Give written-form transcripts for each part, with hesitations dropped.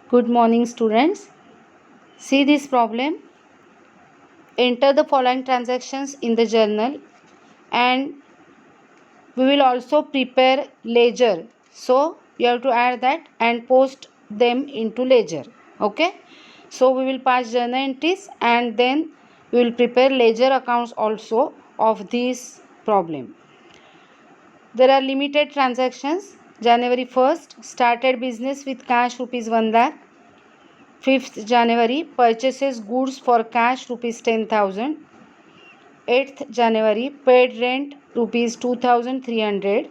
Good morning, students. See this problem. Enter the following transactions in the journal, and we will also prepare ledger. So you have to add that and post them into ledger. Okay. So we will pass journal entries and then we will prepare ledger accounts also of this problem. There are limited transactions. January 1st started business with cash rupees 1 lakh. 5th January purchases goods for cash rupees 10,000. 8th January paid rent rupees 2,300.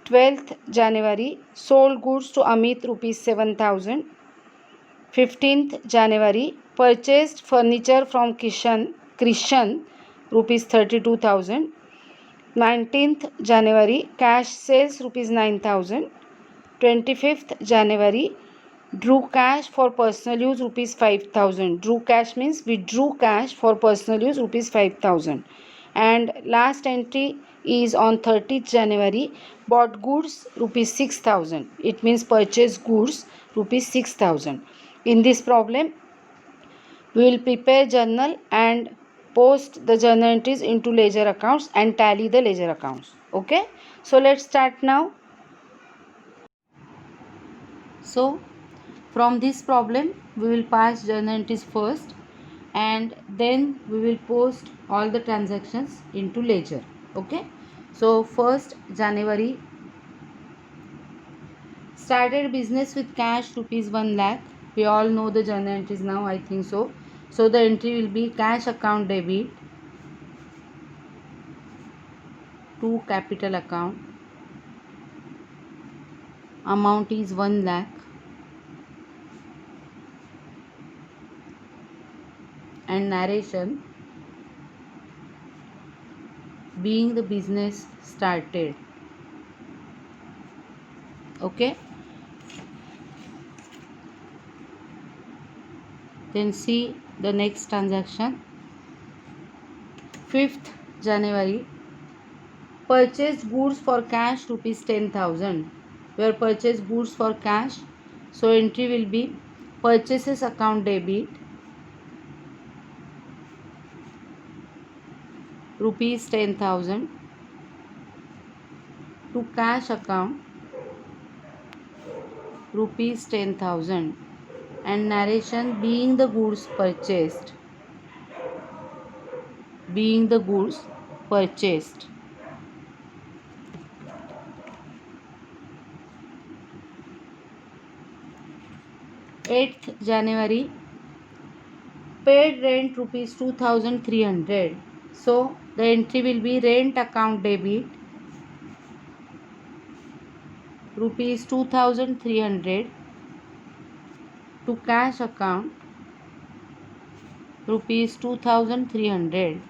12th January sold goods to Amit rupees 7,000. 15th January purchased furniture from Krishan rupees 32,000. 19th January cash sales rupees 9,000. 25th January drew cash for personal use rupees 5,000. Drew cash means withdrew cash for personal use rupees 5,000. And last entry is on 30th January bought goods rupees 6,000. It means purchased goods rupees 6,000. In this problem we will prepare journal and post the journal entries into ledger accounts and tally the ledger accounts. Okay, so let's start now. So from this problem we will pass journal entries first and then we will post all the transactions into ledger. Okay, so 1st January started business with cash rupees 1 lakh. We all know the journal entries now, I think so. So the entry will be cash account debit to capital account. Amount is 1 lakh. And narration being the business started. Okay, then see the next transaction. 5th January purchased goods for cash rupees 10,000. Where purchased goods for cash, so entry will be purchases account debit rupees 10,000 to cash account rupees 10,000 and narration being the goods purchased. 8th January paid rent rupees 2,300. So the entry will be rent account debit rupees 2,300 to cash account rupees 2,300.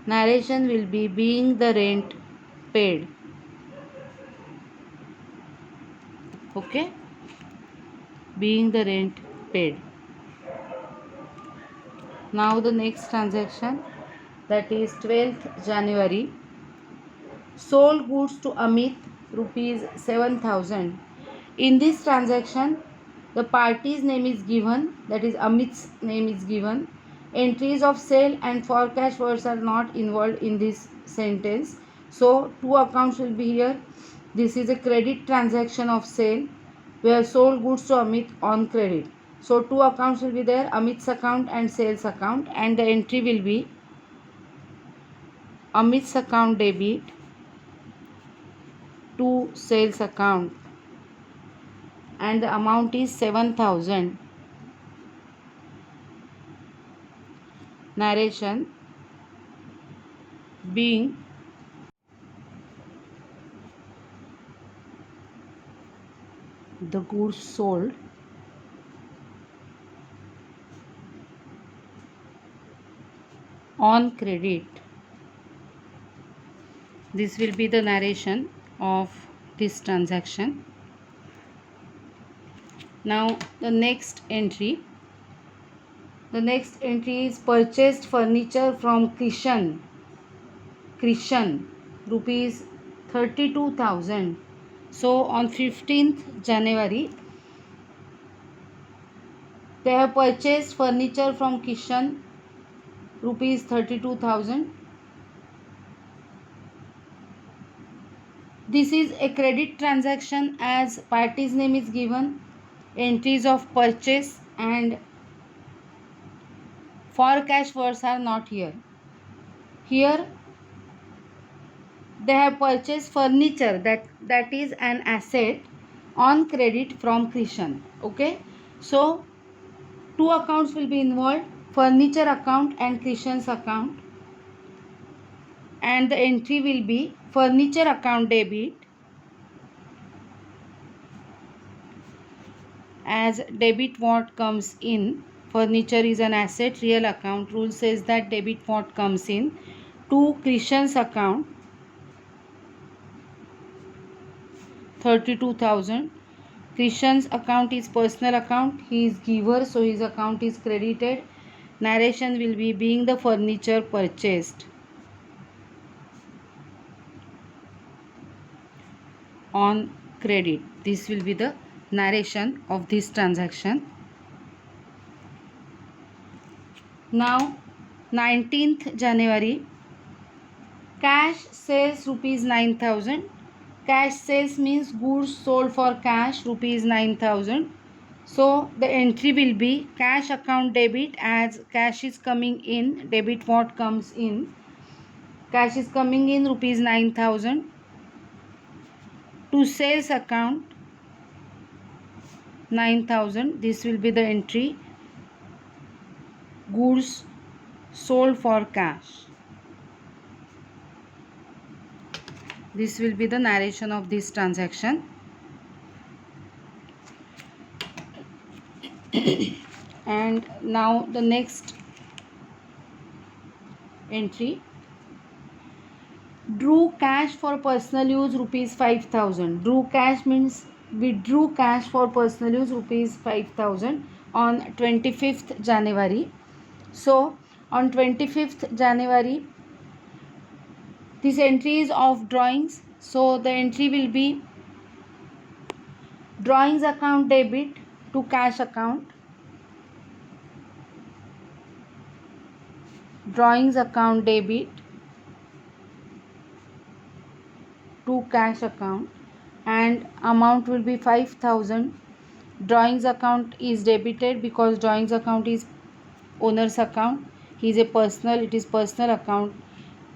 Narration will be being the rent paid. Okay, being the rent paid. Now the next transaction, that is 12th January sold goods to Amit rupees 7,000. In this transaction the party's name is given, that is Amit's name is given. Entries of sale and for cash words are not involved in this sentence. So two accounts will be here. This is a credit transaction of sale where sold goods to Amit on credit. So two accounts will be there, Amit's account and sales account, and the entry will be Amit's account debit to sales account and the amount is 7,000. Narration being the goods sold on credit. This will be the narration of this transaction. Now the next entry is purchased furniture from Krishan rupees 32,000. So on 15th January They have purchased furniture from Kishan, rupees 32,000. This is a credit transaction as party's name is given, entries of purchase and for cash words are not here. Here they have purchased furniture, that is an asset on credit from Krishan. Okay, so two accounts will be involved, furniture account and Krishan's account, and the entry will be furniture account debit as debit what comes in. Furniture is an asset, real account rule says that debit what comes in to Krishan's account 32,000. Krishan's account is personal account, he is giver, so his account is credited. Narration will be being the furniture purchased on credit. This will be the narration of this transaction. Now 19th January, cash sales rupees 9,000. Cash sales means goods sold for cash, rupees 9,000. So the entry will be cash account debit as cash is coming in, debit what comes in. Cash is coming in rupees 9,000 to sales account 9,000. This will be the entry, goods sold for cash. This will be the narration of this transaction. And now the next entry, drew cash for personal use rupees 5,000. Drew cash means withdrew cash for personal use rupees 5,000 on 25th January. So on 25th January, this entry is of drawings. So the entry will be drawings account debit to cash account. Drawings account debit to cash account and amount will be 5,000. Drawings account is debited because drawings account is owner's account. He is a personal, it is personal account.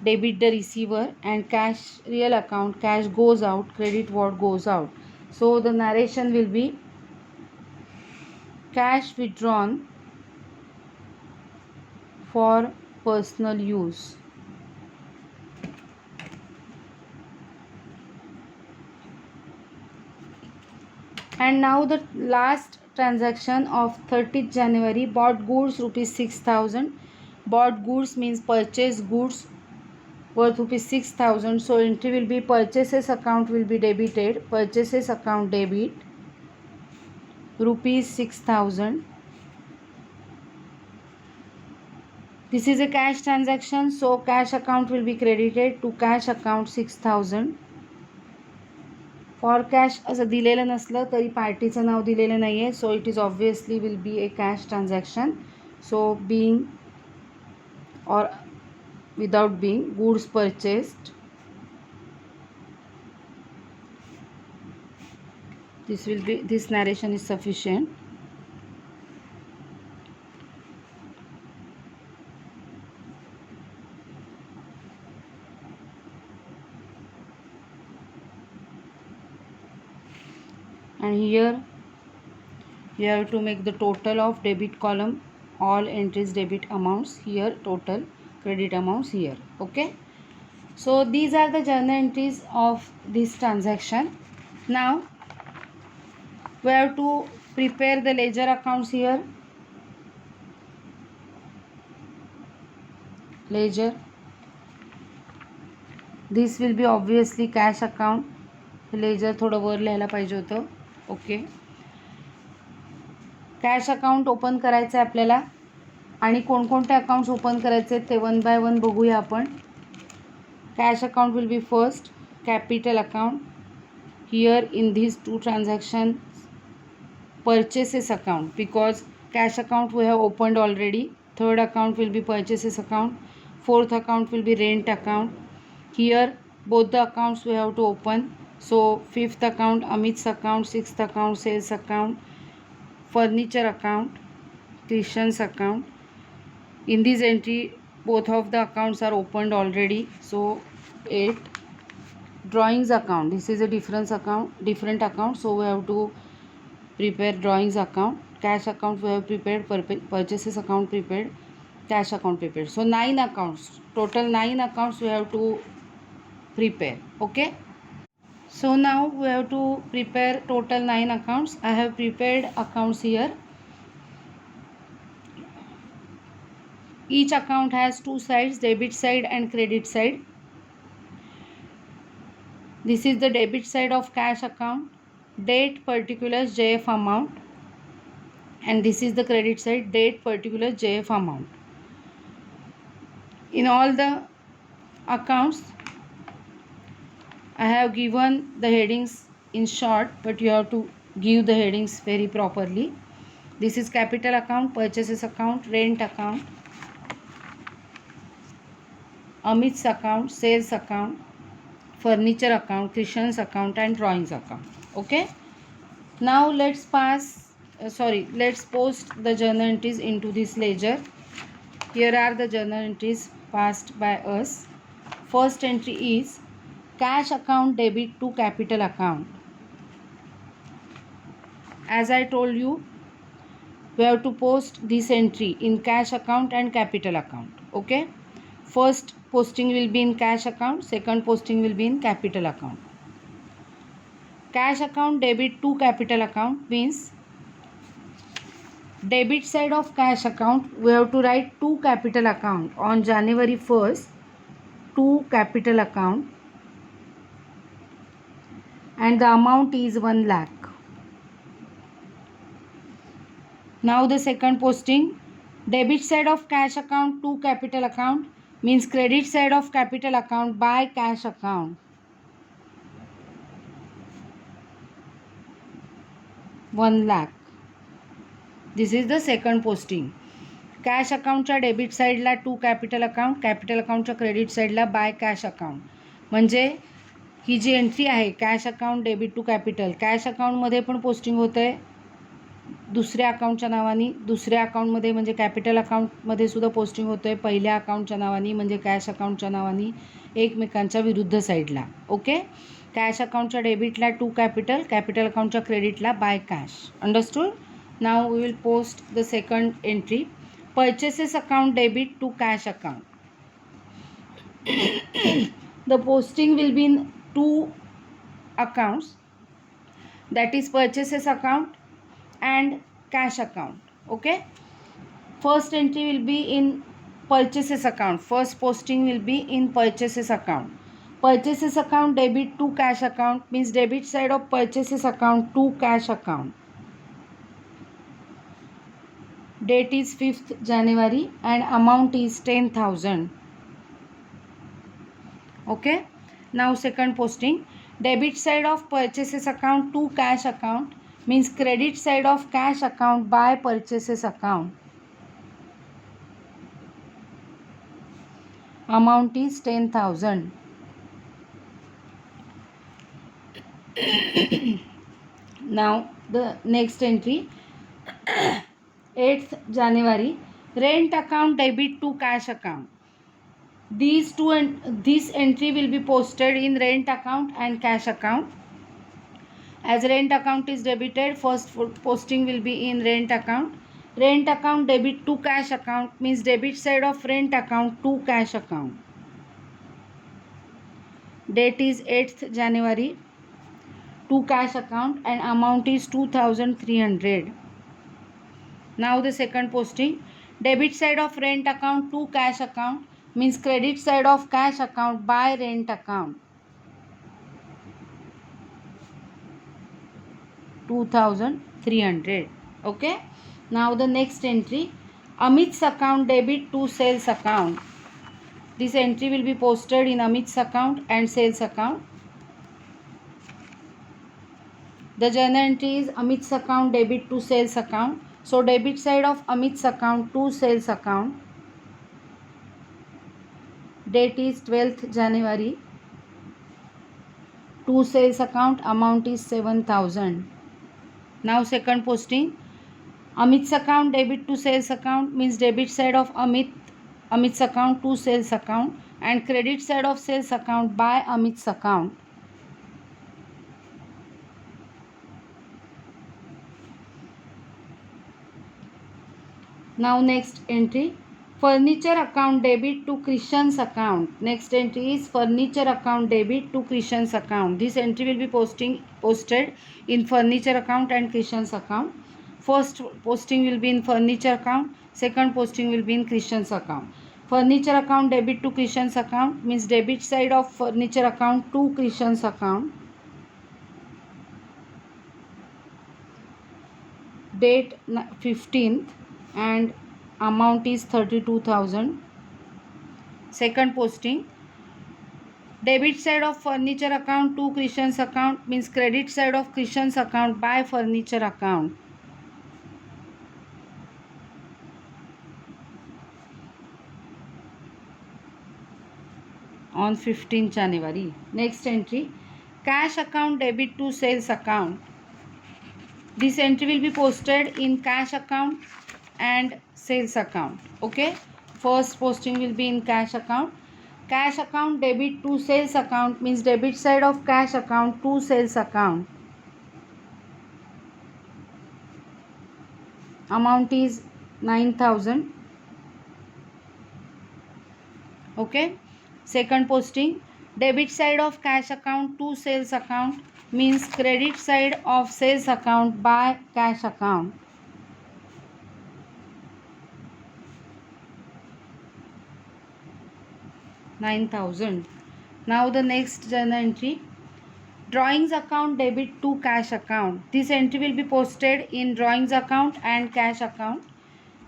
Debit the receiver and cash real account, cash goes out, credit what goes out. So the narration will be cash withdrawn for personal use. And now the last transaction of 30th January, bought goods rupees 6,000. Bought goods means purchase goods worth rupees 6,000. So entry will be purchases account will be debited. Purchases account debit rupees 6,000. This is a cash transaction, so cash account will be credited to cash account 6,000. For cash असं दिलेलं नसलं तरी पार्टीचं नाव दिलेलं नाही आहे, so it is obviously will be A cash transaction. So being or without being goods purchased, this narration is sufficient. And here you have to make the total of debit column, all entries debit amounts here, total credit amounts here. Okay, so these are the journal entries of this transaction. Now we have to prepare the ledger accounts here. Ledger, this will be obviously cash account. Ledger थोडं वर लिहायला पाहिजे होतं. Okay, cash account open करायचं आहे आपल्याला आणि कोणकोणते अकाउंट्स ओपन करायचे ते वन बाय वन बघूया आपण. Cash account will be first, capital account. Here in these two transactions, purchases account, because cash account we have opened already. Third account will be purchases account. Fourth account will be rent account. Here both the accounts we have to open. So fifth account Amit's account, sixth account sales account, furniture account, Krishan's account. In this entry both of the accounts are opened already. So 8. Drawings account, this is a different account, so we have to prepare drawings account. Cash account we have prepared, purchases account prepared, cash account prepared. So 9 accounts, total 9 accounts we have to prepare. Okay, so now we have to prepare total 9 accounts. I have prepared accounts here. Each account has two sides, debit side and credit side. This is the debit side of cash account, date, particulars, JF amount, and this is the credit side, date, particulars, JF amount. In all the accounts I have given the headings in short, but you have to give the headings very properly. This is capital account, purchases account, rent account, Amit's account, sales account, furniture account, Krishan's account, and drawings account. Okay, now let's post the journal entries into this ledger. Here are the journal entries passed by us. First entry is cash account debit to capital account. As I told you, we have to post this entry in cash account and capital account. Okay, first posting will be in cash account, second posting will be in capital account. Cash account debit to capital account means debit side of cash account we have to write to capital account on January 1st, to capital account, and the amount is 1 lakh. Now the second posting, debit side of cash account to capital account means credit side of capital account by cash account. 1 lakh. This is the second posting. Cash अकाउंटच्या debit साईडला to capital अकाउंटच्या credit साईडला by cash account. म्हणजे ही जी entry आहे cash account debit to capital, cash अकाउंटमध्ये पण पोस्टिंग होतं आहे दुसऱ्या अकाउंटच्या नावाने, दुसऱ्या अकाउंटमध्ये म्हणजे कॅपिटल अकाउंटमध्ये सुद्धा पोस्टिंग होतं आहे पहिल्या अकाउंटच्या नावाने म्हणजे कॅश अकाउंटच्या नावाने, एकमेकांच्या विरुद्ध साईडला. ओके, कॅश अकाउंटच्या डेबिटला टू कॅपिटल, कॅपिटल अकाउंटच्या क्रेडिटला by cash. Understood. Now we will post the second entry, purchases account debit to cash account. The posting will be in two accounts, that is purchases account and cash account. Okay, first entry will be in purchases account. First posting will be in purchases account. Purchases account debit to cash account means debit side of purchases account to cash account. Date is 5th January and amount is 10,000. Okay, now second posting, debit side of purchases account to cash account means credit side of cash account by purchases account. Amount is 10,000. Now the next entry, 8th January, rent account debit to cash account. This entry will be posted in rent account and cash account. As rent account is debited, first posting will be in rent account. Rent account debit to cash account means debit side of rent account to cash account. Date is 8th January, to cash account and amount is 2,300. Now the second posting, debit side of rent account to cash account means credit side of cash account by rent account. 2,300. Okay, now the next entry, Amit's account debit to sales account. This entry will be posted in Amit's account and sales account. The journal entry is Amit's account debit to sales account. So debit side of Amit's account to sales account. Date is 12th January. To sales account, amount is 7,000. Now second posting. Amit's account debit to sales account means debit side of Amit's account to sales account, and credit side of sales account by Amit's account. Now next entry, furniture account debit to Krishan's account. Next entry is furniture account debit to Krishan's account. This entry will be posted in furniture account and Krishan's account. First posting will be in furniture account. Second posting will be in Krishan's account. Furniture account debit to Krishan's account means debit side of furniture account to Krishan's account. Date 15th and amount is 32,000. Second posting, debit side of furniture account to Krishan's account means credit side of Krishan's account by furniture account. On 15th January. Next entry, cash account debit to sales account. This entry will be posted in cash account and sales account. Okay, first posting will be in cash account. Cash account debit to sales account means debit side of cash account to sales account. Amount is 9,000. Okay, second posting, debit side of cash account to sales account means credit side of sales account by cash account. $9,000. Now the next journal entry, drawings account debit to cash account. This entry will be posted in drawings account and cash account.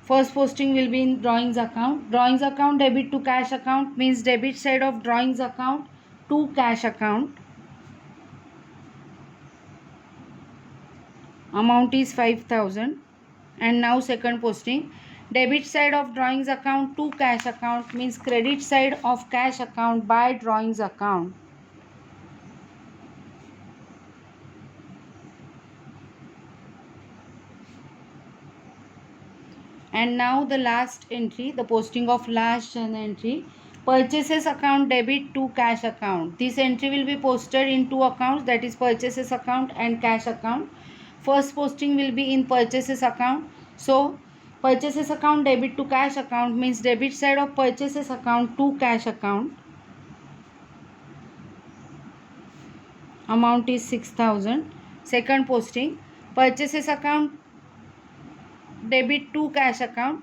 First posting will be in drawings account. Drawings account debit to cash account means debit side of drawings account to cash account. Amount is 5,000. And now second posting, debit side of drawings account to cash account means credit side of cash account by drawings account. And now the last entry, the posting of last journal entry, purchases account debit to cash account. This entry will be posted in two accounts, that is purchases account and cash account. First posting will be in purchases account. So purchases account debit to cash account means debit side of purchases account to cash account. Amount is 6,000. Second posting, purchases account debit to cash account.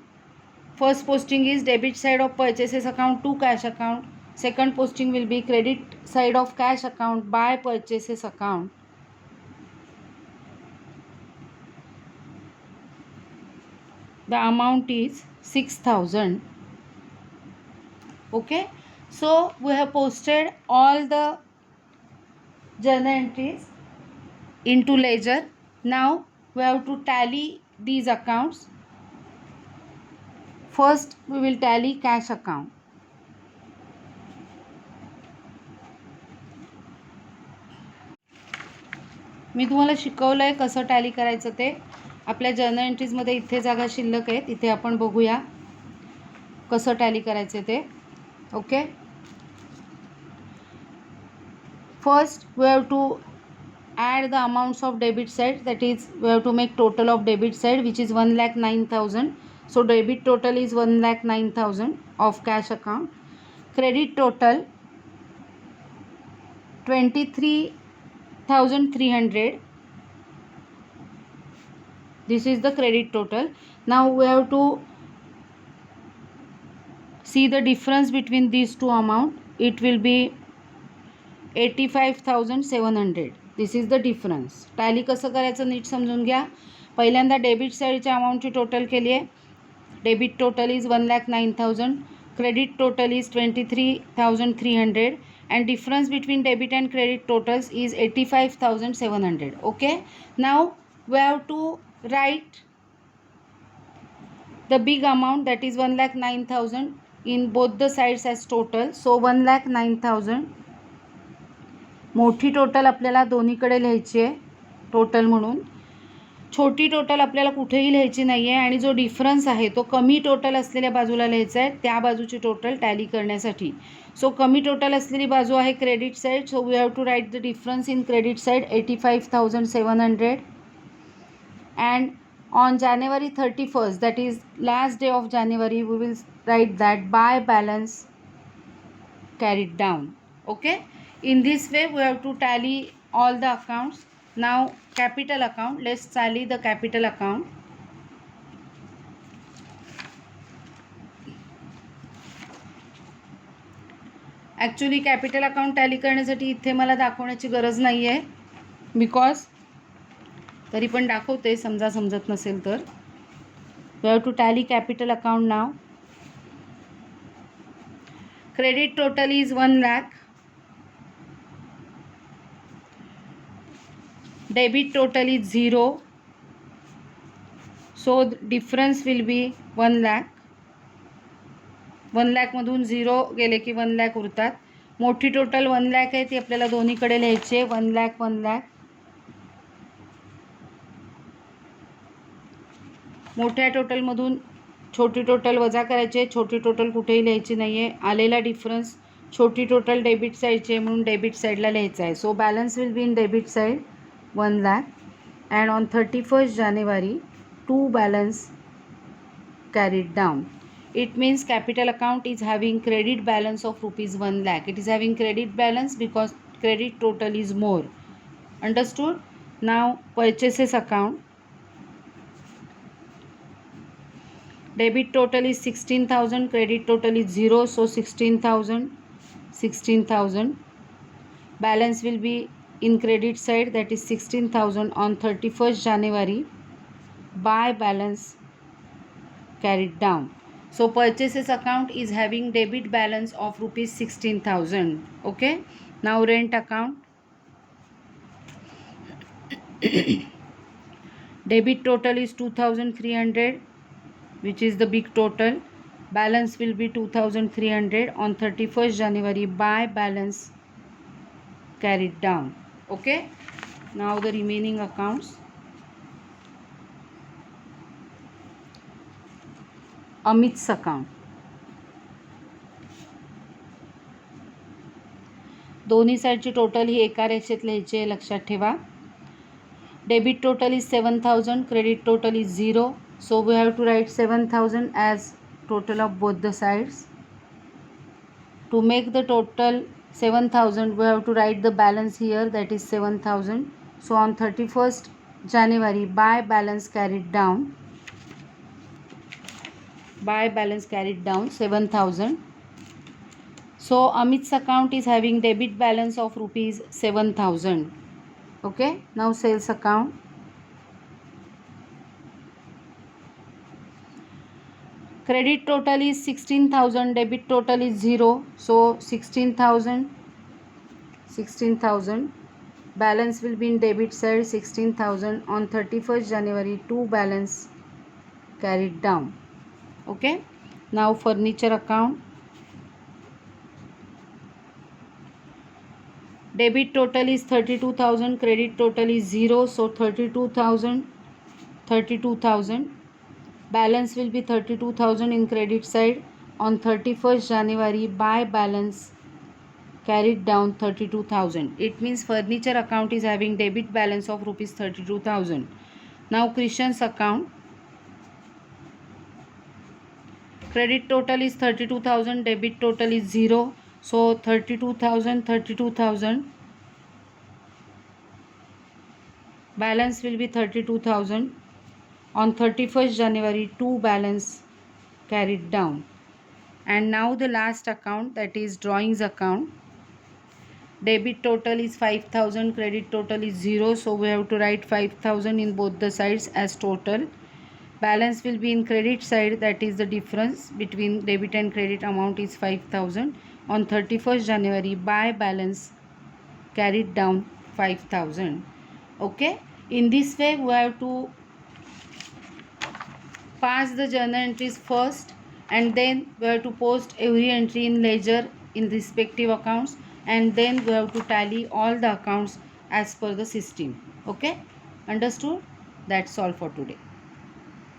First posting is debit side of purchases account to cash account. Second posting will be credit side of cash account by purchases account. The amount is 6,000. Okay, so we have posted all the journal entries into ledger. Now we have to tally these accounts. First we will tally cash account. मी तुम्हाला शिकवलं आहे कसं tally करायचं ते. आपल्या journal एंट्रीजमध्ये इथे जागा शिल्लक आहेत, इथे आपण बघूया कसं टॅली करायचं ते. Okay, first we have to add the amounts of debit side, that is we have to make total of debit side which is 1,09,000. So debit total is 1,09,000 of cash account. Credit total 23,300. This is the credit total. Now we have to see the difference between these two amount. It will be 85,700. This is the difference. Tally कसं करायचं NEET समजून घ्या. पहिल्यांदा debit साईडच्या अमाऊंटची total केली आहे. Debit total is 1,09,000. Credit total is 23,300 and difference between debit and credit totals is 85,700. Okay, now we have to write the big amount, that is 1,09,000 in both the sides as total. So 1,09,000 मोठी total आपल्याला दोन्हीकडे लिहायची आहे total म्हणून. छोटी total आपल्याला कुठेही लिहायची नाही आहे आणि जो डिफरन्स आहे तो कमी टोटल असलेल्या बाजूला लिहायचा आहे, त्या बाजूची टोटल टॅली करण्यासाठी. सो कमी टोटल असलेली बाजू आहे credit side. So we have to write the difference in credit side 85,700. And on January 31st, that is last day of January, we will write that by balance carried down. Okay, in this way we have to tally all the accounts. Now capital account, let's tally the capital account. Actually capital account tally करण्यासाठी इथे मला दाखवण्याची गरज नाही आहे, because तरी पण दाखवते समजा समजत नसेल तर. We have to tally capital account नाव. Credit total is 1 lakh. Debit total is 0. So difference will be 1 lakh. 1 lakhमधून 0 गेले की 1 lakh उरतात. मोठी टोटल 1 lakh आहे, ती आपल्याला दोन्हीकडे लिहायची आहे. 1 lakh 1 lakh. मोठ्या टोटलमधून छोटी टोटल वजा करायची. छोटी टोटल कुठेही लिहायची नाही आहे. आलेला डिफरन्स छोटी टोटल डेबिट साईडची आहे म्हणून डेबिट साईडला लिहायचं आहे. So balance will be in debit side 1 lakh. And on 31st January 2 balance carried down. It means capital account is having credit balance of rupees 1 lakh. It is having credit balance because credit total is more. Understood? Now purchases account. Debit total is 16,000, credit total is 0, so 16,000. Balance will be in credit side, that is 16,000 on 31st January. Buy balance carried down. So purchases account is having debit balance of rupees 16,000. Okay. Now rent account. Debit total is 2,300, which is the big total. Balance will be 2,300 on 31st January. Buy balance carried down. Okay. Now the remaining accounts. Amit's account. दोन्ही साईडची total ही एका रेषेत लिहायची आहे, लक्षात ठेवा. Debit total is 7,000, credit total is 0. So we have to write 7,000 as total of both the sides. To make the total 7,000, we have to write the balance here, that is 7,000. So on 31st January, buy balance carried down. Buy balance carried down 7,000. So Amit's account is having debit balance of rupees 7,000. Okay. Now sales account. Credit total is 16,000, debit total is 0, so 16,000. Balance will be in debit side 16,000 on 31st January. 2 balance carried down. Okay. Now furniture account. Debit total is 32,000, credit total is 0, so 32,000. Balance will be 32,000 in credit side on 31st January. Buy balance carried down 32,000. It means furniture account is having debit balance of rupees 32,000. Now Christian's account. Credit total is 32,000, debit total is 0, so 32,000. Balance will be 32,000. On 31st January, 2 balance carried down. And now the last account, that is drawings account. Debit total is 5,000, credit total is 0, so we have to write 5,000 in both the sides as total. Balance will be in credit side, that is the difference between debit and credit amount is 5,000. On 31st January, buy balance carried down 5,000. Okay. In this way we have to pass the journal entries first, and then we have to post every entry in ledger in respective accounts, and then we have to tally all the accounts as per the system. Okay, understood? That's all for today.